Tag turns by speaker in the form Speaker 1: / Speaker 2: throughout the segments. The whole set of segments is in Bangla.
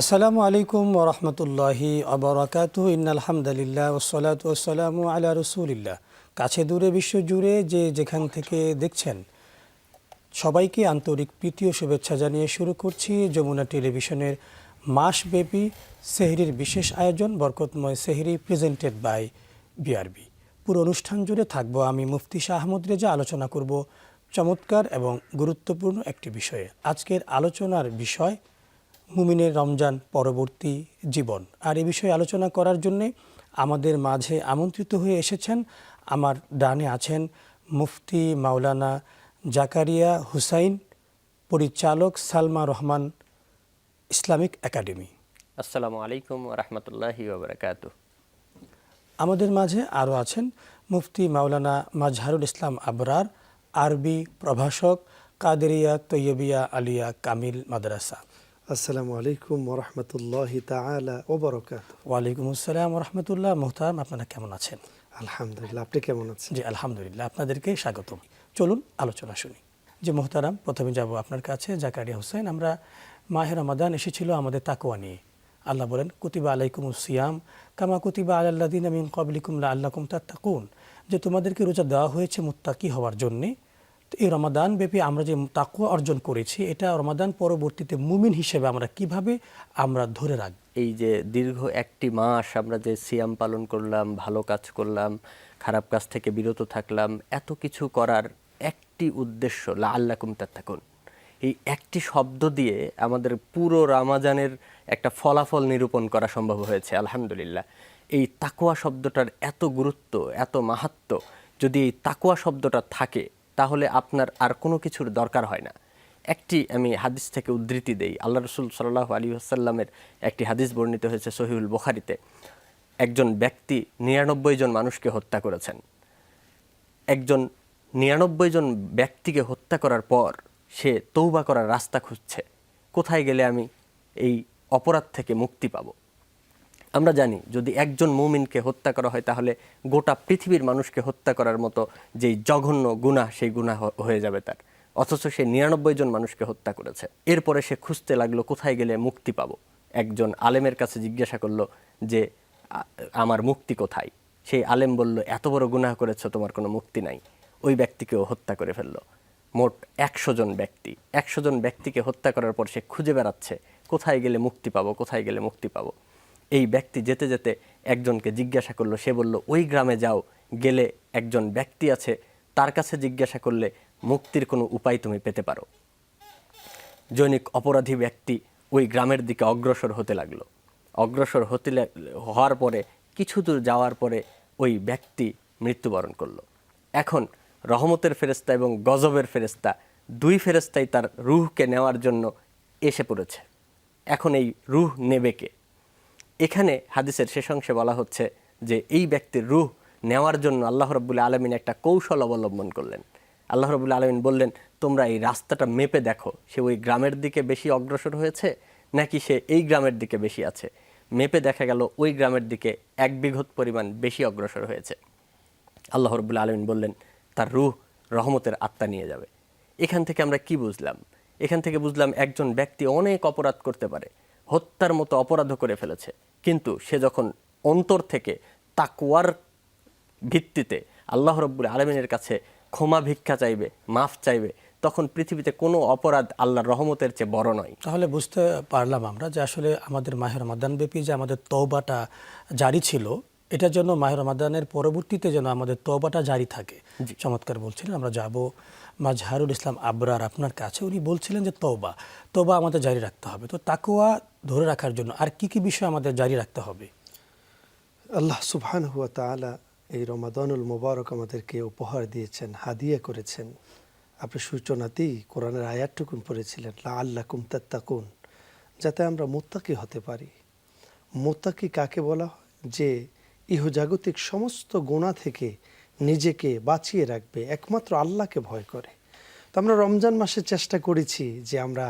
Speaker 1: আসসালামু আলাইকুম ওয়া রাহমাতুল্লাহি ওয়া বারাকাতুহু ইন্নাল হামদালিল্লাহ ওয়াসসালাতু ওয়াসসালামু আলা রাসূলিল্লাহ। কাছে দূরে বিশ্ব জুড়ে যে যেখান থেকে দেখছেন সবাইকে আন্তরিক প্রীতি ও শুভেচ্ছা জানিয়ে শুরু করছি যমুনা টেলিভিশনের মাসব্যাপী সেহরির বিশেষ আয়োজন বরকতময় সেহরি প্রেজেন্টেড বাই বিআরবি। পুরো অনুষ্ঠান জুড়ে থাকবো আমি মুফতি শাহ আহমদ রেজা। আলোচনা করব চমৎকার এবং গুরুত্বপূর্ণ একটি বিষয়ে। আজকের আলোচনার বিষয় মুমিনের রমজান পরবর্তী জীবন। আর এই বিষয়ে আলোচনা করার জন্যে আমাদের মাঝে আমন্ত্রিত হয়ে এসেছেন, আমার ডানে আছেন মুফতি মাওলানা জাকারিয়া হুসাইন, পরিচালক সালমা রহমান ইসলামিক একাডেমি।
Speaker 2: আসসালামু আলাইকুম ওয়া রাহমাতুল্লাহি ওয়া বারাকাতুহু।
Speaker 1: আমাদের মাঝে আরও আছেন মুফতি মাওলানা মাজহারুল ইসলাম আবরার, আরবি প্রভাষক, কাদেরিয়া তৈয়বিয়া আলিয়া কামিল মাদ্রাসা।
Speaker 3: আসসালামু আলাইকুম ওয়া রাহমাতুল্লাহি তাআলা ওয়া বারাকাতুহু।
Speaker 1: ওয়ালাইকুম আসসালাম ওয়া রাহমাতুল্লাহ। মোহতারাম, আপনারা কেমন আছেন?
Speaker 3: আলহামদুলিল্লাহ, আপনি কেমন আছেন?
Speaker 1: জি আলহামদুলিল্লাহ, আপনাদেরকে স্বাগতম। চলুন আলোচনা শুনি। যে মোহতারাম, প্রথমে যাব আপনার কাছে জাকারিয়া হোসেন। আমরা মাহে রমাদান এসেছিল আমাদের তাকওয়া নিয়ে। আল্লাহ বলেন কুতিবা আলাইকুমুস সিয়াম কামা কুতিবা আলাল্লাযিনা মিন ক্বাবলিকুম লাআল্লাকুম তাত্তাকুন, যে তোমাদেরকে রোজা দেওয়া হয়েছে মুত্তাকি হওয়ার জন্যে। তো এই রমাদান ব্যাপী আমরা যে তাকওয়া অর্জন করেছি, এটা রমাদান পরবর্তীতে মুমিন হিসেবে আমরা কিভাবে ধরে রাখব?
Speaker 2: এই যে দীর্ঘ একটি মাস আমরা যে সিয়াম পালন করলাম, ভালো কাজ করলাম, খারাপ কাজ থেকে বিরত থাকলাম, এত কিছু করার একটি উদ্দেশ্য লাআল্লাকুম তাত্তাকুন। এই একটি শব্দ দিয়ে আমাদের পুরো রমাজানের একটা ফলাফল নিরূপণ করা সম্ভব হয়েছে আলহামদুলিল্লাহ। এই তাকওয়া শব্দটার এত গুরুত্ব, এত মাহাত্ম্য, যদি এই তাকওয়া শব্দটা থাকে তাহলে আপনার আর কোনো কিছুর দরকার হয় না। একটি আমি হাদিস থেকে উদ্ধৃতি দেই। আল্লাহ রসুল সাল্লাল্লাহু আলাইহি ওয়াসাল্লামের একটি হাদিস বর্ণিত হয়েছে সহিহুল বুখারীতে। একজন ব্যক্তি ৯৯ জন মানুষকে হত্যা করেছেন। একজন ৯৯ জন ব্যক্তিকে হত্যা করার পর সে তৌবা করার রাস্তা খুঁজছে, কোথায় গেলে আমি এই অপরাধ থেকে মুক্তি পাব। আমরা জানি যদি একজন মুমিনকে হত্যা করা হয় তাহলে গোটা পৃথিবীর মানুষকে হত্যা করার মতো যেই জঘন্য গুনাহ, সেই গুনাহ হয়ে যাবে তার। অথচ সে ৯৯ জন মানুষকে হত্যা করেছে। এরপরে সে খুঁজতে লাগলো কোথায় গেলে মুক্তি পাবো। একজন আলেমের কাছে জিজ্ঞাসা করলো যে আমার মুক্তি কোথায়? সেই আলেম বলল, এত বড় গুনাহ করেছো, তোমার কোনো মুক্তি নাই। ওই ব্যক্তিকেও হত্যা করে ফেললো। মোট ১০০ জন ব্যক্তি। ১০০ জন ব্যক্তিকে হত্যা করার পর সে খুঁজে বেড়াচ্ছে কোথায় গেলে মুক্তি পাবো, কোথায় গেলে মুক্তি পাবো। এই ব্যক্তি যেতে যেতে একজনকে জিজ্ঞাসা করলো, সে বলল ওই গ্রামে যাও, গেলে একজন ব্যক্তি আছে, তার কাছে জিজ্ঞাসা করলে মুক্তির কোনো উপায় তুমি পেতে পারো। জৈনিক অপরাধী ব্যক্তি ওই গ্রামের দিকে অগ্রসর হতে লাগলো। অগ্রসর হওয়ার পরে কিছু দূর যাওয়ার পরে ওই ব্যক্তি মৃত্যুবরণ করলো। এখন রহমতের ফেরেশতা এবং গজবের ফেরেশতা, দুই ফেরেশতাই তার রূহকে নেওয়ার জন্য এসে পড়েছে। এখন এই রূহ নেবে কে? এখানে হাদিসের শেষ অংশে বলা হচ্ছে যে এই ব্যক্তির রূহ নেওয়ার জন্য আল্লাহ রাব্বুল আলামিন একটা কৌশল অবলম্বন করলেন। আল্লাহ রাব্বুল আলামিন বললেন, তোমরা এই রাস্তাটা মেপে দেখো, সে ওই গ্রামের দিকে বেশি অগ্রসর হয়েছে নাকি সে এই গ্রামের দিকে বেশি আছে। মেপে দেখা গেল ওই গ্রামের দিকে ১ বিঘত পরিমাণ বেশি অগ্রসর হয়েছে। আল্লাহ রাব্বুল আলামিন বললেন, তার রূহ রহমতের আত্মা নিয়ে যাবে। এখান থেকে আমরা কি বুঝলাম? এখান থেকে বুঝলাম একজন ব্যক্তি অনেক অপরাধ করতে পারে, হত্যার মতো অপরাধও করে ফেলেছে, কিন্তু সে যখন অন্তর থেকে তাকওয়ার ভিত্তিতে আল্লাহ রাব্বুল আলামিনের কাছে ক্ষমা ভিক্ষা চাইবে, মাফ চাইবে, তখন পৃথিবীতে কোনো অপরাধ আল্লাহর রহমতের চেয়ে বড় নয়।
Speaker 1: তাহলে বুঝতে পারলাম আমরা যে আসলে আমাদের মাহে রমাদান ব্যাপী যে আমাদের তওবাটা জারি ছিল, এটার জন্য মাহে রমাদানের পরবর্তীতে যেন আমাদের তওবাটা জারি থাকে। চমৎকার বলছিলেন। আমরা যাব মাজহারুল ইসলাম আবরার আপনার কাছে। উনি বলছিলেন যে তওবা আমাদের জারি রাখতে হবে। তো তাকওয়া ধরে রাখার জন্য আর কি কি বিষয় আমাদের জারি রাখতে হবে?
Speaker 3: আল্লাহ সুবহানাহু ওয়া তাআলা এই রমাদানুল মুবারক আমাদেরকে উপহার দিয়েছেন, হাদিয়া করেছেন। আপনি সূচনাতেই কোরআনের আয়াতটুকুন পড়েছিলেন, লাআল্লাকুম তাত্তাকুন, যাতে আমরা মুত্তাকি হতে পারি। মুত্তাকি কাকে বলা হয়? যে ইহজাগতিক সমস্ত গুনাহ থেকে নিজেকে বাঁচিয়ে রাখবে, একমাত্র আল্লাহকে ভয় করে। তো আমরা রমজান মাসে চেষ্টা করেছি যে আমরা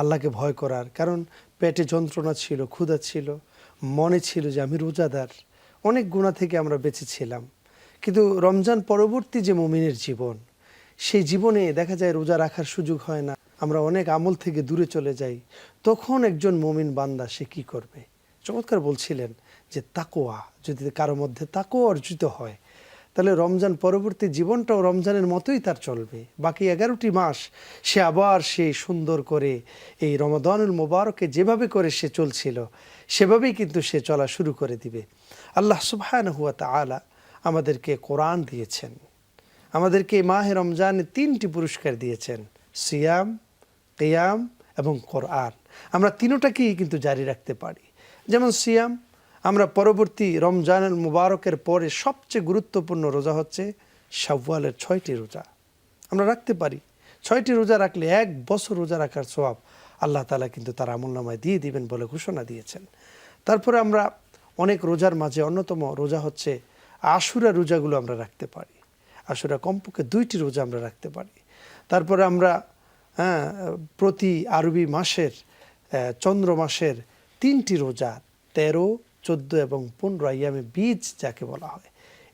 Speaker 3: আল্লাহকে ভয় করার, কারণ পেটে যন্ত্রণা ছিল, ক্ষুধা ছিল, মনে ছিল যে আমি রোজাদার, অনেক গুনাহ থেকে আমরা বেঁচেছিলাম। কিন্তু রমজান পরবর্তী যে মুমিনের জীবন, সেই জীবনে দেখা যায় রোজা রাখার সুযোগ হয় না, আমরা অনেক আমল থেকে দূরে চলে যাই, তখন একজন মুমিন বান্দা সে কী করবে? চমৎকার বলছিলেন যে তাকওয়া, যদি কারো মধ্যে তাকওয়া অর্জিত হয় তাহলে রমজান পরবর্তী জীবনটাও রমজানের মতোই তার চলবে। বাকি 11টি মাস সে আবার সেই সুন্দর করে এই রমাদানুল মোবারকে যেভাবে করে সে চলছিল সেভাবেই কিন্তু সে চলা শুরু করে দিবে। আল্লাহ সুবহানাহু ওয়া তাআলা আমাদেরকে কোরআন দিয়েছেন, আমাদেরকে মাহে রমজানে 3টি পুরস্কার দিয়েছেন, সিয়াম, কিয়াম এবং কোরআন। আমরা তিনোটাকেই কিন্তু জারি রাখতে পারি। যেমন সিয়াম, আমরা পরবর্তী রমজানুল মুবারকের পরে সবচেয়ে গুরুত্বপূর্ণ রোজা হচ্ছে শাওয়ালের 6টি রোজা আমরা রাখতে পারি। 6টি রোজা রাখলে 1 বছর রোজা রাখার সওয়াব আল্লাহ তাআলা কিন্তু তার আমলনামায় দিয়ে দিবেন বলে ঘোষণা দিয়েছেন। তারপরে আমরা অনেক রোজার মাঝে অন্যতম রোজা হচ্ছে আশুরা রোজাগুলো আমরা রাখতে পারি। আশুরা কমপক্ষে 2টি রোজা আমরা রাখতে পারি। তারপরে আমরা প্রতি আরবি মাসের চন্দ্র মাসের 3টি রোজা 13, 14 এবং 15 আইয়ামে বীজ যাকে বলা হয়,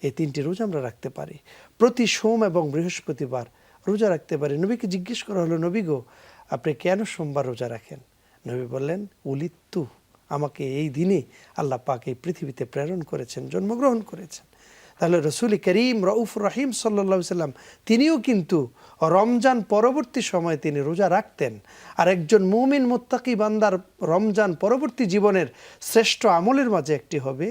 Speaker 3: এই 3টি রোজা আমরা রাখতে পারি। প্রতি সোম এবং বৃহস্পতিবার রোজা রাখতে পারি। নবীকে জিজ্ঞেস করা হলো, নবী গো, আপনি কেন সোমবার রোজা রাখেন? নবী বললেন, উলিত্তু, আমাকে এই দিনে আল্লাহ পাক এই পৃথিবীতে প্রেরণ করেছেন, জন্মগ্রহণ করেছেন। তাহলে রসুল করিম রউফুর রহিম সাল্লাল্লাহু আলাইহি সাল্লাম তিনিও কিন্তু রমজান পরবর্তী সময়ে তিনি রোজা রাখতেন। আর একজন মুমিন মুত্তাকি বান্দার রমজান পরবর্তী জীবনের শ্রেষ্ঠ আমলের মাঝে একটি হবে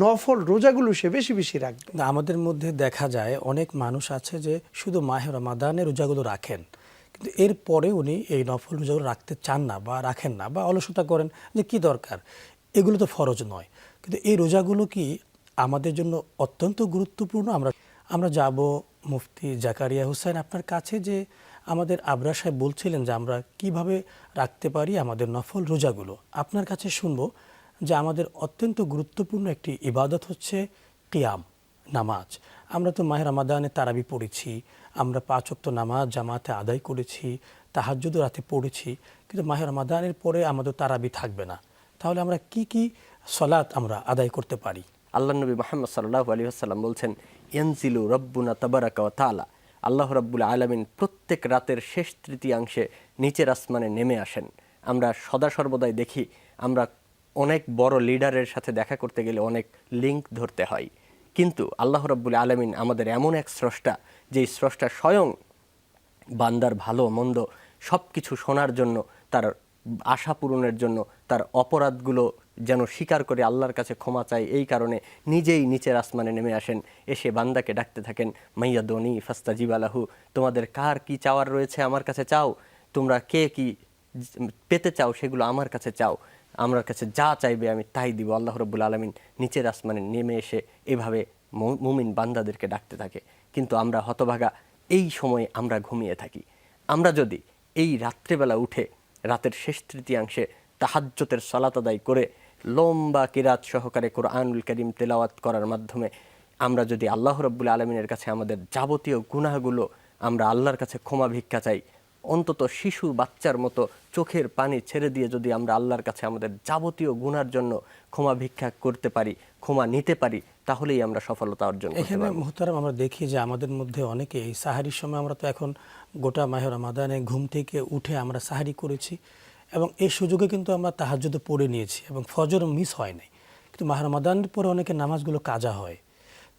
Speaker 3: নফল রোজাগুলো সে বেশি বেশি রাখবে।
Speaker 1: আমাদের মধ্যে দেখা যায় অনেক মানুষ আছে যে শুধু মাহে রমাদানের রোজাগুলো রাখেন, কিন্তু এরপরে উনি এই নফল রোজাগুলো রাখতে চান না বা রাখেন না বা অলসতা করেন যে কি দরকার, এগুলো তো ফরজ নয়। কিন্তু এই রোজাগুলো কি আমাদের জন্য অত্যন্ত গুরুত্বপূর্ণ। আমরা যাব মুফতি জাকারিয়া হোসেন আপনার কাছে, যে আমাদের আবরার সাহেব বলছিলেন যে আমরা কিভাবে রাখতে পারি আমাদের নফল রোজাগুলো। আপনার কাছে শুনবো যে আমাদের অত্যন্ত গুরুত্বপূর্ণ একটি ইবাদত হচ্ছে কিয়াম, নামাজ। আমরা তো মাহে রমাদানে তারাবি পড়েছি, আমরা 5 ওয়াক্ত নামাজ জামাতে আদায় করেছি, তাহাজ্জুদও রাতে পড়েছি, কিন্তু মাহে রমাদানের পরে আমাদের তারাবি থাকবে না। তাহলে আমরা কি কি সালাত আমরা আদায় করতে পারি?
Speaker 2: আল্লাহ নবী মুহাম্মদ সাল্লাল্লাহু আলাইহি ওয়াসাল্লাম বলছেন, ইয়ানজিলু রাব্বুনা তাবারাকা ওয়া তাআলা, আল্লাহ রাব্বুল আলামিন প্রত্যেক রাতের শেষ তৃতীয়াংশে নিচের আসমানে নেমে আসেন। আমরা সদা সর্বদাই দেখি, আমরা অনেক বড় লিডারের সাথে দেখা করতে গেলে অনেক লিংক ধরতে হয়, কিন্তু আল্লাহ রাব্বুল আলামিন আমাদের এমন এক স্রষ্টা, যেই স্রষ্টা স্বয়ং বান্দার ভালো মন্দ সব কিছু শোনার জন্য, তার আশা পূরণের জন্য, তার অপরাধগুলো যেন স্বীকার করে আল্লাহর কাছে ক্ষমা চায়, এই কারণে নিজেই নিচের আসমানে নেমে আসেন, এসে বান্দাকে ডাকতে থাকেন, মাইয়াদুনি ফাস্তাজিব লাহু, তোমাদের কার কি চাওয়ার রয়েছে আমার কাছে চাও, তোমরা কে কি পেতে চাও সেগুলো আমার কাছে চাও, আমার কাছে যা চাইবে আমি তাই দিব। আল্লাহ রাব্বুল আলামিন নিচের আসমানে নেমে এসে এভাবে মুমিন বান্দাদেরকে ডাকতে থাকে। কিন্তু আমরা হতভাগা, এই সময়ে আমরা ঘুমিয়ে থাকি। আমরা যদি এই রাত্রেবেলা উঠে রাতের শেষ তৃতীয়াংশে তাহাজ্জুদের সালাত আদায় করে লম্বা কিরাত সহকারে কোরআনুল কারীম তেলাওয়াত করার মাধ্যমে আমরা যদি আল্লাহ রাব্বুল আলামিনের কাছে আমাদের যাবতীয় গুনাহগুলো আমরা আল্লাহর কাছে ক্ষমা ভিক্ষা চাই, অন্তত শিশু বাচ্চার মতো চোখের পানি ছেড়ে দিয়ে যদি আমরা আল্লাহর কাছে আমাদের যাবতীয় গুনার জন্য ক্ষমা ভিক্ষা করতে পারি, ক্ষমা নিতে পারি, তাহলেই আমরা সফলতা অর্জন করতে
Speaker 1: এখানে
Speaker 2: পারব।
Speaker 1: মুহতারাম আমরা দেখি যে আমাদের মধ্যে অনেকে এই সাহারির সময়, আমরা তো এখন গোটা মাহে রমাদানে ঘুম থেকে উঠে আমরা সাহারি করেছি এবং এই সুযোগে কিন্তু আমরা তাহাজ্জুদ পড়ে নিয়েছি এবং ফজর মিস হয় নাই। কিন্তু মাহে রমাদানের পরে অনেকে নামাজগুলো কাজা হয়,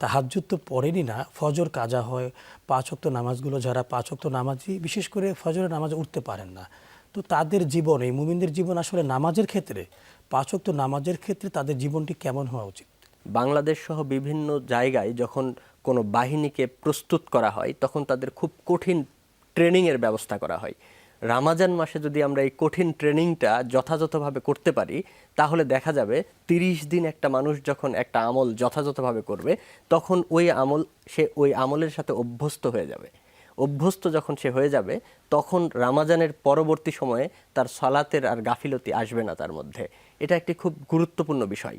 Speaker 1: তাহাজ্জুদ তো পড়েনি না, ফজর কাজা হয়। 5 ওয়াক্ত নামাজগুলো, যারা 5 ওয়াক্ত নামাজি বিশেষ করে ফজরের নামাজে উঠতে পারেন না, তো তাদের জীবন, এই মুমিনদের জীবন আসলে নামাজের ক্ষেত্রে, 5 ওয়াক্ত নামাজের ক্ষেত্রে তাদের জীবনটি কেমন হওয়া উচিত?
Speaker 2: বাংলাদেশ সহ বিভিন্ন জায়গায় যখন কোনো বাহিনীকে প্রস্তুত করা হয়, তখন তাদের খুব কঠিন ট্রেনিংয়ের ব্যবস্থা করা হয়। রামাজান মাসে যদি আমরা এই কঠিন ট্রেনিংটা যথাযথভাবে করতে পারি, তাহলে দেখা যাবে 30 দিন একটা মানুষ যখন একটা আমল যথাযথভাবে করবে, তখন সে ওই আমলের সাথে অভ্যস্ত হয়ে যাবে। অভ্যস্ত যখন সে হয়ে যাবে, তখন রামাজানের পরবর্তী সময়ে তার সালাতের আর গাফিলতি আসবে না তার মধ্যে। এটা একটি খুব গুরুত্বপূর্ণ বিষয়।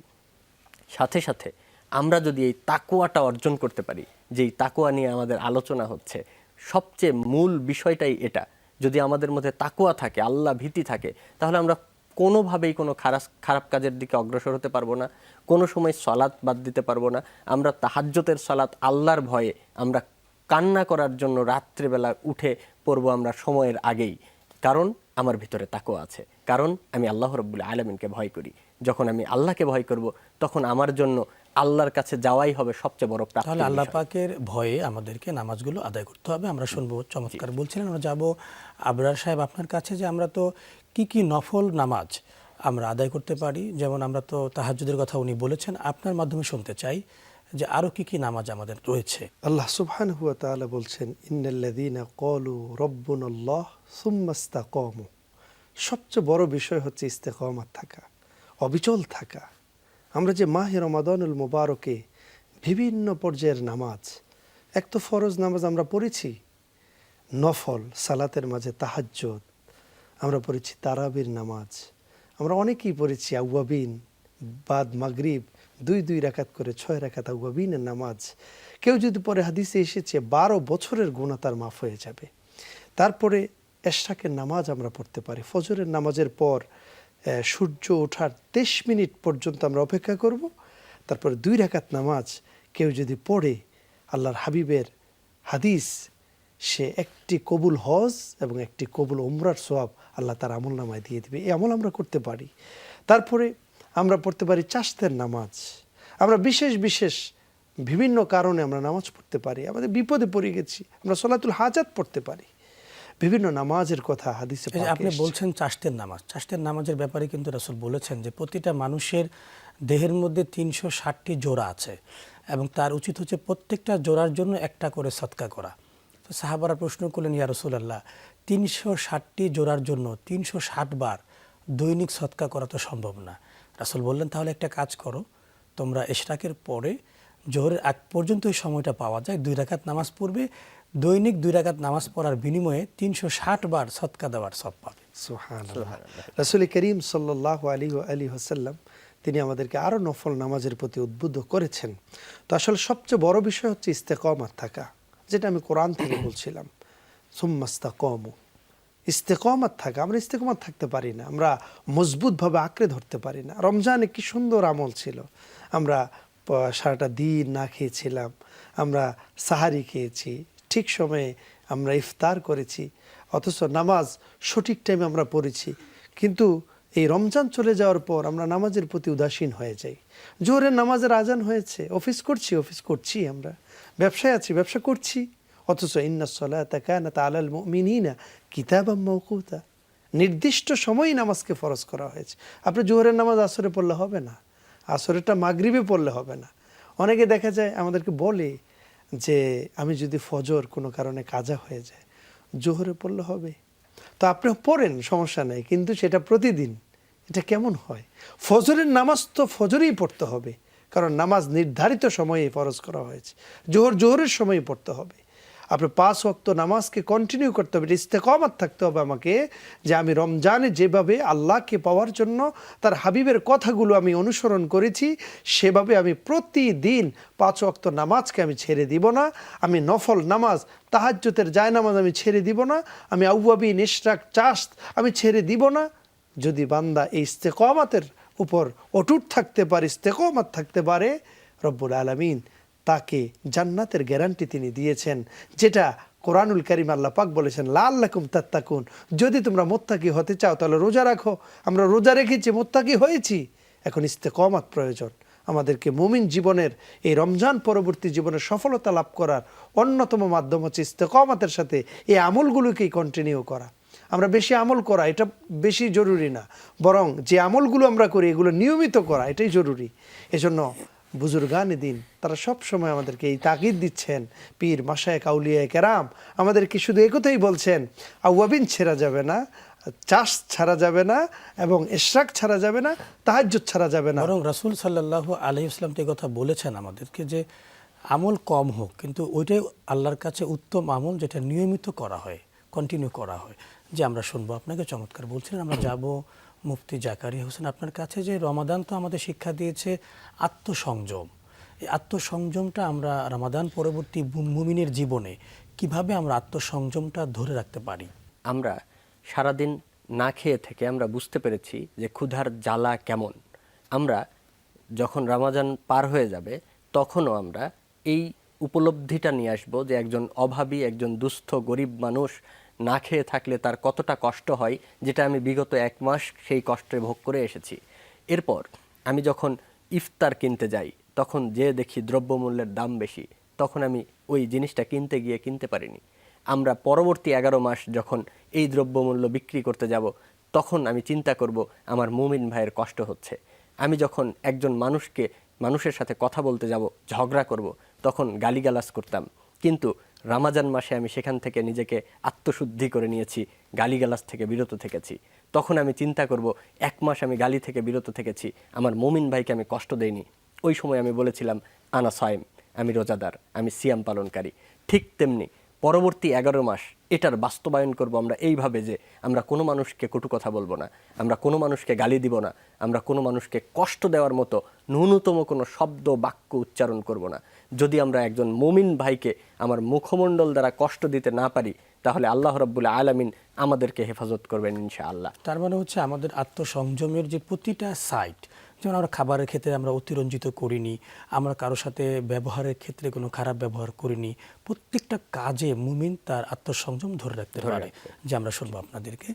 Speaker 2: সাথে সাথে আমরা যদি এই তাকওয়াটা অর্জন করতে পারি, যেই তাকওয়া নিয়ে আমাদের আলোচনা হচ্ছে, সবচেয়ে মূল বিষয়টাই এটা। যদি আমাদের মধ্যে তাকওয়া থাকে, আল্লাহ ভীতি থাকে, তাহলে আমরা কোনোভাবেই কোনো খারাপ কাজের দিকে অগ্রসর হতে পারবো না, কোনো সময় সালাত বাদ দিতে পারবো না। আমরা তাহাজ্জুদের সালাত আল্লাহর ভয়ে আমরা কান্না করার জন্য রাত্রেবেলা উঠে পড়বো আমরা সময়ের আগেই। কারণ আমার ভিতরে তাকওয়া আছে, কারণ আমি আল্লাহ রাব্বুল আলামিনকে ভয় করি। যখন আমি আল্লাহকে ভয় করব, তখন আমার জন্য আল্লাহর কাছে যাওয়াই হবে সবচেয়ে বড় প্রাপ্তির
Speaker 1: তাহলে আল্লাহ
Speaker 2: বিষয়।
Speaker 1: পাকের ভয়ে আমাদেরকে নামাজগুলো আদায় করতে হবে। আমরা শুনবো, চমৎকার বলছিলেন। আমরা যাব আবরার সাহেব আপনার কাছে, যে আমরা তো কি কি নফল নামাজ আমরা আদায় করতে পারি, যেমন আমরা তো তাহাজ্জুদের কথা উনি বলেছেন, আপনার মাধ্যমে শুনতে চাই যে আরো কি কি নামাজ আমাদের রয়েছে।
Speaker 3: আল্লাহ সুবহানাহু ওয়া তাআলা বলছেন, ইন্নাল্লাযীনা ক্বালু রাব্বুনাল্লাহ সুম্মা ইসতাকামু। সবচেয়ে বড় বিষয় হচ্ছে ইস্তেকামাত থাকা, অবিচল থাকা। আমরা যে মাহে রমাদানুল মুবারকে বিভিন্ন পর্যায়ের নামাজ, এক তো ফরজ নামাজ আমরা পড়েছি, নফল সালাতের মাঝে তাহাজ্জুদ, আমরা পড়েছি তারাবির নামাজ, আমরা অনেকেই পড়েছি আউয়াবিন, বাদ মাগরিব 2 রাকাত করে 6 রাকাত আউয়াবিনের নামাজ। কেউ যদি পরে হাদিসে এসেছে 12 বছরের গুনাহ তার মাফ হয়ে যাবে। তারপরে এশরাকের নামাজ আমরা পড়তে পারি। ফজরের নামাজের পর সূর্য ওঠার 23 মিনিট পর্যন্ত আমরা অপেক্ষা করব। তারপরে 2 রাকাত নামাজ কেউ যদি পড়ে, আল্লাহর হাবিবের হাদিস, সে একটি কবুল হজ এবং একটি কবুল উমরার সওয়াব আল্লাহ তার আমল নামায় দিয়ে দিবে। এই আমল আমরা করতে পারি। তারপরে আমরা পড়তে পারি চাশতের নামাজ। আমরা বিশেষ বিশেষ বিভিন্ন কারণে আমরা নামাজ পড়তে পারি। আমাদের বিপদে পড়ে গেছি, আমরা সলাতুল হাজাত পড়তে পারি। বিভিন্ন নামাজের কথা হাদিসে
Speaker 1: এই যে
Speaker 3: পাকে
Speaker 1: আপনি
Speaker 3: এসেছে।
Speaker 1: বলছেন চাশতের নামাজ, চাশতের নামাজের ব্যাপারে কিন্তু রাসূল বলেছেন যে প্রতিটা মানুষের দেহের মধ্যে 360টি জোড়া আছে এবং তার উচিত হচ্ছে প্রত্যেকটা জোড়ার জন্য একটা করে সদকা করা। তো সাহাবারা প্রশ্ন করলেন, ইয়া রাসূলুল্লাহ, 360টি জোড়ার জন্য 360 বার দৈনিক সদকা করা তো সম্ভব না। রাসূল বললেন, তাহলে একটা কাজ করো, তোমরা ইশরাকের পরে জোহরের আগ পর্যন্ত এই সময়টা পাওয়া যায়, 2 রাকাত নামাজ পড়বে, দৈনিক 2 রাকাত নামাজ পড়ার বিনিময়ে 360 বার সদকা দেওয়ার সব পাবে।
Speaker 3: সুবহানাল্লাহ। রাসূল করিম সাল্লাল্লাহু আলাইহি ওয়া আলিহি ওয়াসাল্লাম তিনি আমাদেরকে আরো নফল নামাজের প্রতি উদ্বুদ্ধ করেছেন। তো আসলে সবচেয়ে বড় বিষয় হচ্ছে ইস্তেকামাত থাকা, যেটা আমি কোরআন থেকে বলছিলাম, সুম্মা ইসতাকামু। ইস্তেকামাত থাকা, আমরা ইস্তেকামাত থাকতে পারি না, আমরা মজবুতভাবে আঁকড়ে ধরতে পারি না। রমজানে কি সুন্দর আমল ছিল, আমরা সারাটা দিন না খেয়েছিলাম, আমরা সাহারি খেয়েছি, ঠিক সময়ে আমরা ইফতার করেছি, অথচ নামাজ সঠিক টাইমে আমরা পড়েছি। কিন্তু এই রমজান চলে যাওয়ার পর আমরা নামাজের প্রতি উদাসীন হয়ে যাই। জোহরের নামাজের আজান হয়েছে, অফিস করছি, আমরা ব্যবসায় আছি, ব্যবসা করছি, অথচ ইন্নাস সালাতা কানাত আলাল মুমিনিনা কিতাবাম মাওকুতা, নির্দিষ্ট সময়ই নামাজকে ফরজ করা হয়েছে। আপনি জোহরের নামাজ আসরে পড়লে হবে না, আসরেরটা মাগরিবে পড়লে হবে না। অনেকে দেখা যায় আমাদেরকে বলে যে আমি যদি ফজর কোনো কারণে কাজা হয়ে যায়, জোহরে পড়লে হবে। তো আপনি পড়েন, সমস্যা নেই, কিন্তু সেটা প্রতিদিন, এটা কেমন হয়? ফজরের নামাজ তো ফজরেই পড়তে হবে, কারণ নামাজ নির্ধারিত সময়ে ফরজ করা হয়েছে। জোহরের সময় পড়তে হবে। আপনি 5 ওয়াক্ত নামাজকে কন্টিনিউ করতে হবে, ইস্তেকামাত থাকতে হবে আমাকে, যে আমি রমজানে যেভাবে আল্লাহকে পাওয়ার জন্য তার হাবিবের কথাগুলো আমি অনুসরণ করেছি, সেভাবে আমি প্রতিদিন 5 ওয়াক্ত নামাজকে আমি ছেড়ে দিব না। আমি নফল নামাজ, তাহাজ্জুদের জায়নামাজ আমি ছেড়ে দিব না। আমি আউয়াবিন, ইশরাক, চাশত আমি ছেড়ে দিব না। যদি বান্দা এই ইস্তেকামাতের উপর অটুট থাকতে পারে, ইস্তেকামাত থাকতে পারে, রব্বুল আলামিন তাকে জান্নাতের গ্যারান্টি তিনি দিয়েছেন, যেটা কোরআনুল কারীম আল্লাহ পাক বলেছেন, লাআল্লাকুম তাত্তাকুন, যদি তোমরা মুত্তাকি হতে চাও তাহলে রোজা রাখো। আমরা রোজা রেখেছি, মুত্তাকি হয়েছি, এখন ইস্তেকামাত প্রয়োজন। আমাদেরকে মুমিন জীবনের এই রমজান পরবর্তী জীবনের সফলতা লাভ করার অন্যতম মাধ্যম হচ্ছে ইস্তেকামাতের সাথে এই আমলগুলোকেই কন্টিনিউ করা। আমরা বেশি আমল করা এটা বেশি জরুরি না, বরং যে আমলগুলো আমরা করি এগুলো নিয়মিত করা এটাই জরুরি। এজন্য বুজুর্গানে দিন তারা সব সময় আমাদেরকে এই তাগিদ দিচ্ছেন, পীর মাশায়েখ আউলিয়া কেরাম আমাদেরকে শুধু একথাই বলছেন, আউয়াবিন ছেড়া যাবে না, চাষ ছাড়া যাবে না, এবং ইশরাক ছাড়া যাবে না, তাহাজ্জুদ ছাড়া যাবে না।
Speaker 1: বরং রাসূল সাল্লাল্লাহু আলাইহি ওয়াসাল্লাম তো এই কথা বলেছেন আমাদেরকে যে আমল কম হোক, কিন্তু ওইটাই আল্লাহর কাছে উত্তম আমল, যেটা নিয়মিত করা হয়, কন্টিনিউ করা হয়। যে আমরা শুনবো, আপনাকে চমৎকার বলছিলেন। আমরা যাব মুফতি জাকারিয়া হোসেন আপনার কাছে, যে রমাদান তো আমাদের শিক্ষা দিয়েছে আত্মসংযম। এই আত্মসংযমটা আমরা রমাদান পরবর্তী মুমিনের জীবনে কিভাবে আমরা আত্মসংযমটা ধরে রাখতে পারি?
Speaker 2: আমরা সারাদিন না খেয়ে থেকে আমরা বুঝতে পেরেছি যে ক্ষুধার জ্বালা কেমন। আমরা যখন রমাজান পার হয়ে যাবে তখনও আমরা এই উপলব্ধিটা নিয়ে আসবো যে একজন অভাবী, একজন দুস্থ গরিব মানুষ না খেয়ে থাকলে তার কতটা কষ্ট হয়, যেটা আমি বিগত 1 মাস সেই কষ্টে ভোগ করে এসেছি। এরপর আমি যখন ইফতার কিনতে যাই, তখন যে দেখি দ্রব্যমূল্যের দাম বেশি, তখন আমি ওই জিনিসটা কিনতে গিয়ে কিনতে পারিনি। আমরা পরবর্তী 11 মাস যখন এই দ্রব্যমূল্য বিক্রি করতে যাব, তখন আমি চিন্তা করব আমার মুমিন ভাইয়ের কষ্ট হচ্ছে। আমি যখন একজন মানুষের সাথে কথা বলতে যাব, ঝগড়া করব, তখন গালিগালাজ করতাম। কিন্তু রামাজান মাসে আমি সেখান থেকে নিজেকে আত্মশুদ্ধি করে নিয়েছি, গালিগালাজ থেকে বিরত থেকেছি। তখন আমি চিন্তা করব 1 মাস আমি গালি থেকে বিরত থেকেছি, আমার মুমিন ভাইকে আমি কষ্ট দেইনি। ওই সময় আমি বলেছিলাম আনা সায়েম, আমি রোজাদার, আমি সিয়াম পালনকারী। ঠিক তেমনি পরবর্তী 11 মাস এটার বাস্তবায়ন করব আমরা এইভাবে যে আমরা কোনো মানুষকে কটু কথা বলবো না, আমরা কোনো মানুষকে গালি দিব না, আমরা কোনো মানুষকে কষ্ট দেওয়ার মতো ন্যূনতম কোনো শব্দ বাক্য উচ্চারণ করব না। যদি আমরা একজন মুমিন ভাইকে আমার মুখমণ্ডল দ্বারা কষ্ট দিতে না পারি, তাহলে আল্লাহ রাব্বুল আলামিন আমাদেরকে হেফাজত করবেন ইনশাআল্লাহ।
Speaker 1: তার মানে হচ্ছে আমাদের আত্মসংযমের যে প্রতিটা সাইট, যেমন আমরা খাবারের ক্ষেত্রে আমরা অতিরঞ্জিত করিনি, আমরা কারোর সাথে ব্যবহারের ক্ষেত্রে কোনো খারাপ ব্যবহার করিনি, প্রত্যেকটা কাজে মুমিন তার আত্মসংযম ধরে রাখতে পারে। যে আমরা শুনবো আপনাদেরকে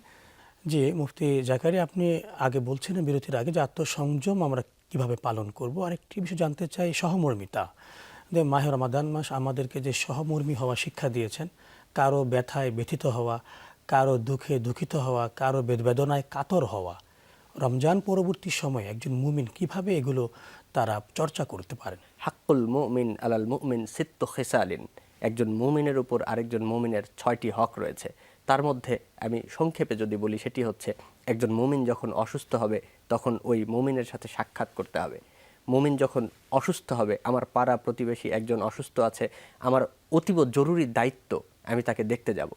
Speaker 1: যে মুফতি জাকারিয়া, আপনি আগে বলছিলেন বিরতির আগে যে আত্মসংযম আমরা কিভাবে পালন করব। আরেকটি বিষয় জানতে চাই, সহমর্মিতা। যে মাহে রমাদান মাস আমাদেরকে যে সহমর্মী হওয়া শিক্ষা দিয়েছেন, কারো ব্যথায় ব্যথিত হওয়া, কারো দুঃখে দুঃখিত হওয়া, কারো বেদনায় কাতর হওয়া, রমজান পরবর্তী সময়ে একজন মুমিন কিভাবে এগুলো তারা চর্চা করতে পারেন?
Speaker 2: হাক্কুল মুমিন আলাল মুমিন সিত্তু খিসালিন, একজন মুমিনের উপর আরেকজন মুমিনের 6টি হক রয়েছে। তার মধ্যে আমি সংক্ষেপে যদি বলি, সেটি হচ্ছে একজন মুমিন যখন অসুস্থ হবে তখন ওই মুমিনের সাথে সাক্ষাৎ করতে হবে। মুমিন যখন অসুস্থ হবে, আমার পাড়া প্রতিবেশী একজন অসুস্থ আছে, আমার অতীব জরুরি দায়িত্ব, আমি তাকে দেখতে যাব।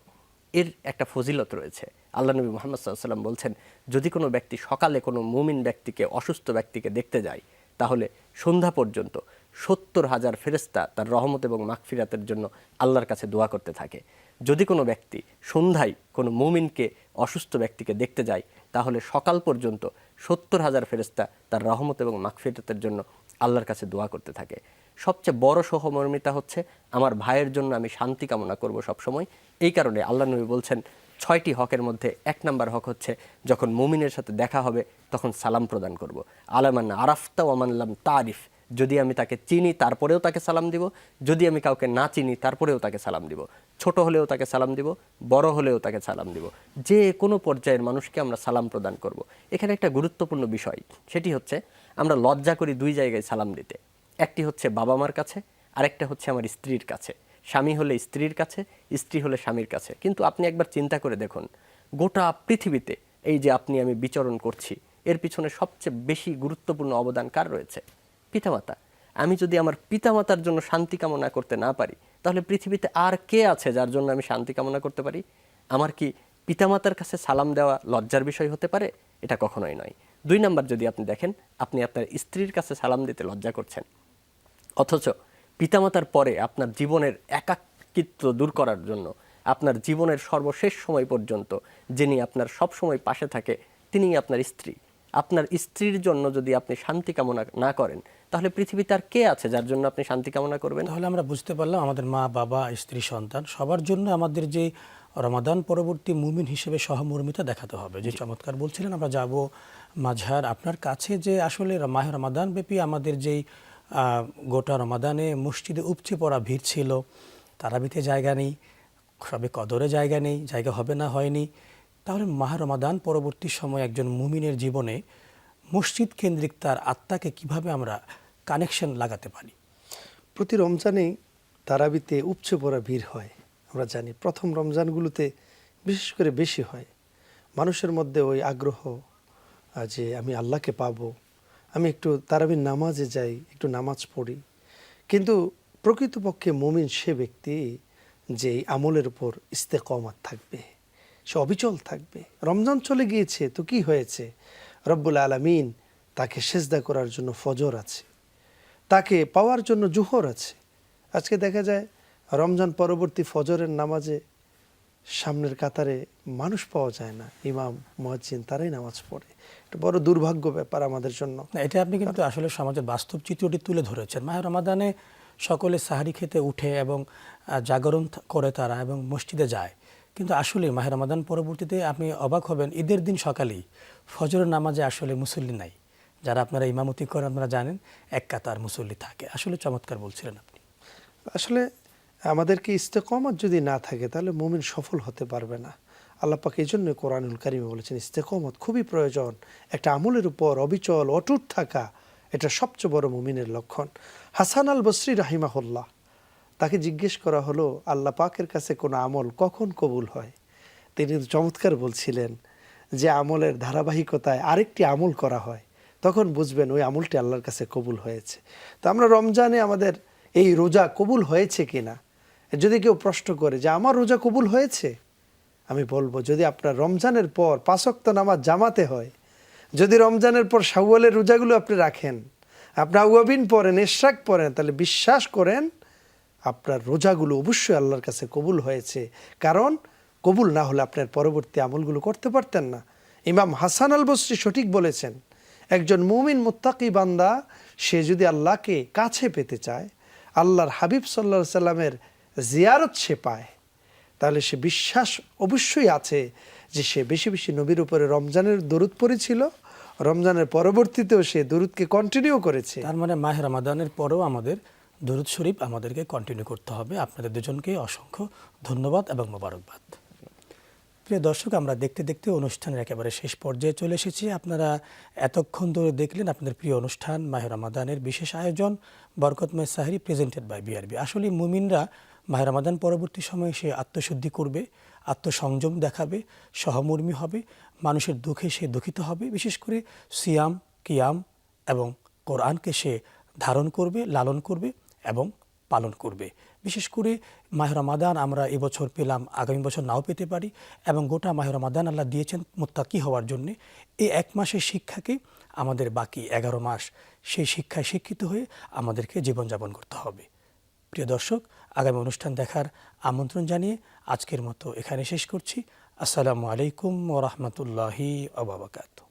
Speaker 2: এর একটা ফজিলত রয়েছে। আল্লাহ নবী মুহাম্মদ সাল্লাল্লাহু আলাইহি ওয়াসাল্লাম বলছেন, যদি কোনো ব্যক্তি সকালে কোনো মুমিন ব্যক্তিকে, অসুস্থ ব্যক্তিকে দেখতে যায়, তাহলে সন্ধ্যা পর্যন্ত 70,000 ফেরেশতা তার রহমত এবং মাগফিরাতের জন্য আল্লাহর কাছে দোয়া করতে থাকে। যদি কোনো ব্যক্তি সন্ধ্যায় কোনো মুমিনকে, অসুস্থ ব্যক্তিকে দেখতে যায়, তাহলে সকাল পর্যন্ত 70,000 ফেরেশতা তার রহমত এবং মাগফিরাতের জন্য আল্লাহর কাছে দোয়া করতে থাকে। সবচেয়ে বড় সহমর্মিতা হচ্ছে আমার ভাইয়ের জন্য আমি শান্তি কামনা করব সবসময়। এই কারণে আল্লাহ নবী বলছেন 6টি হকের মধ্যে 1 নম্বর হক হচ্ছে যখন মুমিনের সাথে দেখা হবে তখন সালাম প্রদান করব। আলামান আরাফতা ওয়া মান লাম তারিফ, যদি আমি তাকে চিনি তারপরেও তাকে সালাম দিব, যদি আমি কাউকে না চিনি তারপরেও তাকে সালাম দিব। ছোট হলেও তাকে সালাম দিব, বড় হলেও তাকে সালাম দিব। যে কোনো পর্যায়ের মানুষকে আমরা সালাম প্রদান করব। এখানে একটা গুরুত্বপূর্ণ বিষয়, সেটি হচ্ছে আমরা লজ্জা করি 2 জায়গায় সালাম দিতে। একটি হচ্ছে বাবা মার কাছে, আরেকটা হচ্ছে আমার স্ত্রীর কাছে। স্বামী হলে স্ত্রীর কাছে, স্ত্রী হলে স্বামীর কাছে। কিন্তু আপনি একবার চিন্তা করে দেখুন, গোটা পৃথিবীতে এই যে আপনি আমি বিচরণ করছি, এর পিছনে সবচেয়ে বেশি গুরুত্বপূর্ণ অবদান কার রয়েছে? পিতামাতা। আমি যদি আমার পিতামাতার জন্য শান্তি কামনা করতে না পারি, তাহলে পৃথিবীতে আর কে আছে যার জন্য আমি শান্তি কামনা করতে পারি? আমার কি পিতামাতার কাছে সালাম দেওয়া লজ্জার বিষয় হতে পারে? এটা কখনোই নয়। 2 নম্বর যদি আপনি দেখেন, আপনি আপনার স্ত্রীর কাছে সালাম দিতে লজ্জা করছেন, অথচ পিতামাতার পরে আপনার জীবনের একাকিত্ব দূর করার জন্য, আপনার জীবনের সর্বশেষ সময় পর্যন্ত যিনি আপনার সব সময় পাশে থাকে, তিনিই আপনার স্ত্রী। আপনার স্ত্রীর জন্য যদি আপনি শান্তি কামনা না করেন, তাহলে পৃথিবীতে আর কে আছে যার জন্য আপনি শান্তি কামনা করবেন?
Speaker 1: তাহলে আমরা বুঝতে পারলাম আমাদের মা বাবা, স্ত্রী, সন্তান সবার জন্য আমাদের যে রমাদান পরবর্তী মুমিন হিসেবে সহমর্মিতা দেখাতে হবে। যে চমৎকার বলছিলেন। আমরা যাব মাঝহার আপনার কাছে, যে আসলে মাহে রমাদান ব্যাপী আমাদের যেই গোটা রমাদানে মসজিদে উপচে পড়া ভিড় ছিল, তারাবিতে জায়গা নেই, সবে কদরে জায়গা নেই, জায়গা হবে না, হয়নি। তাহলে মাহে রমাদান পরবর্তী সময় একজন মুমিনের জীবনে মসজিদ কেন্দ্রিক তার আত্মাকে কিভাবে আমরা কানেকশন লাগাতে পারি?
Speaker 3: প্রতি রমজানেই তারাবিতে উপচে পড়া ভিড় হয়। আমরা জানি প্রথম রমজানগুলোতে বিশেষ করে বেশি হয়। মানুষের মধ্যে ওই আগ্রহ যে আমি আল্লাহকে পাবো, আমি একটু তারাবির নামাজে যাই, একটু নামাজ পড়ি। কিন্তু প্রকৃতপক্ষে মুমিন সে ব্যক্তি যে আমলের উপর ইস্তেকামাত থাকবে, সে অবিচল থাকবে। রমজান চলে গিয়েছে তো কি হয়েছে? রব্বুল আলামিন তাকে সেজদা করার জন্য ফজর আছে, তাকে পাওয়ার জন্য জুহর আছে। আজকে দেখা যায় রমজান পরবর্তী ফজরের নামাজে সামনের কাতারে মানুষ পাওয়া যায় না, ইমাম মুয়াজ্জিন তারাই নামাজ পড়ে। এটা বড় দুর্ভাগ্য ব্যাপার আমাদের জন্য।
Speaker 1: এটা আপনি কিন্তু আসলে সমাজের বাস্তব চিত্রটি তুলে ধরেছেন। মাহে রমাদানে সকলে সাহারি খেতে উঠে এবং জাগরণ করে তারা এবং মসজিদে যায়, কিন্তু আসলে মাহে রমাদান পরবর্তীতে আপনি অবাক হবেন, ঈদের দিন সকালেই ফজরের নামাজে আসলে মুসল্লি নাই। যারা আপনারা ইমামতি করেন আপনারা জানেন, এক কাতার মুসল্লি থাকে। আসলে চমৎকার বলছিলেন আপনি।
Speaker 3: আসলে আমাদেরকে ইস্তেকামত যদি না থাকে তাহলে মুমিন সফল হতে পারবে না। আল্লাহ পাক এই জন্য কোরআনুল কারিমে বলেছেন ইস্তেকামত খুবই প্রয়োজন। একটা আমলের উপর অবিচল অটুট থাকা, এটা সবচেয়ে বড় মুমিনের লক্ষণ। হাসান আল বসরি রাহিমাহুল্লাহ, তাকে জিজ্ঞেস করা হলো আল্লাহ পাকের কাছে কোনো আমল কখন কবুল হয়। তিনি চমৎকার বলছিলেন যে আমলের ধারাবাহিকতায় আরেকটি আমল করা হয়, তখন বুঝবেন ওই আমলটি আল্লাহর কাছে কবুল হয়েছে। তো আমরা রমজানে আমাদের এই রোজা কবুল হয়েছে কিনা, যদি কেউ প্রশ্ন করে যে আমার রোজা কবুল হয়েছে, আমি বলবো যদি আপনার রমজানের পর 5 ওয়াক্ত নামাজ জামাতে হয়, যদি রমজানের পর শাওয়ালের রোজাগুলো আপনি রাখেন, আপনি আওয়াবিন পড়েন, ইশরাক পড়েন, তাহলে বিশ্বাস করেন আপনার রোজাগুলো অবশ্যই আল্লাহর কাছে কবুল হয়েছে। কারণ কবুল না হলে আপনার পরবর্তী আমলগুলো করতে পারতেন না। ইমাম হাসান আল বসরি সঠিক বলেছেন, একজন মুমিন মুত্তাকি বান্দা সে যদি আল্লাহকে কাছে পেতে চায়, আল্লাহর হাবিব সাল্লাল্লাহু আলাইহি সাল্লামের জিয়ারত সে পায়, তাহলে সে বিশ্বাস অবশ্যই আছে যে সে বেশি বেশি নবীর উপরে রমজানের দরুদ পড়েছিল, রমজানের পরবর্তীতেও সে দরুদকে কন্টিনিউ করেছে।
Speaker 1: তার মানে মাহে রমাদানের পরেও আমাদের দরুদ শরীফ আমাদেরকে কন্টিনিউ করতে হবে। আপনাদের দুজনকে অসংখ্য ধন্যবাদ এবং মোবারকবাদ। প্রিয় দর্শক, আমরা দেখতে দেখতে অনুষ্ঠানের একেবারে শেষ পর্যায়ে চলে এসেছি। আপনারা এতক্ষণ ধরে দেখলেন আপনাদের প্রিয় অনুষ্ঠান মাহে রমাদানের বিশেষ আয়োজন বরকতময় সাহরি প্রেজেন্টেড বাই বিআরবি। আসলে মুমিনরা মাহে রমাদান পরবর্তী সময়ে সে আত্মশুদ্ধি করবে, আত্মসংযম দেখাবে, সহমর্মী হবে, মানুষের দুঃখে সে দুঃখিত হবে। বিশেষ করে সিয়াম, কিয়াম এবং কোরআনকে সে ধারণ করবে, লালন করবে এবং পালন করবে। বিশেষ করে মাহে রমাদান আমরা এবছর পেলাম, আগামী বছর নাও পেতে পারি, এবং গোটা মাহে রমাদান আল্লাহ দিয়েছেন মুত্তাকি হওয়ার জন্যে। এই 1 মাসের শিক্ষাকে আমাদের বাকি 11 মাস সেই শিক্ষায় শিক্ষিত হয়ে আমাদেরকে জীবনযাপন করতে হবে। প্রিয় দর্শক, আগামী অনুষ্ঠান দেখার আমন্ত্রণ জানিয়ে আজকের মতো এখানে শেষ করছি। আসসালামু আলাইকুম ওয়া রাহমাতুল্লাহি ওয়া বারাকাতুহু।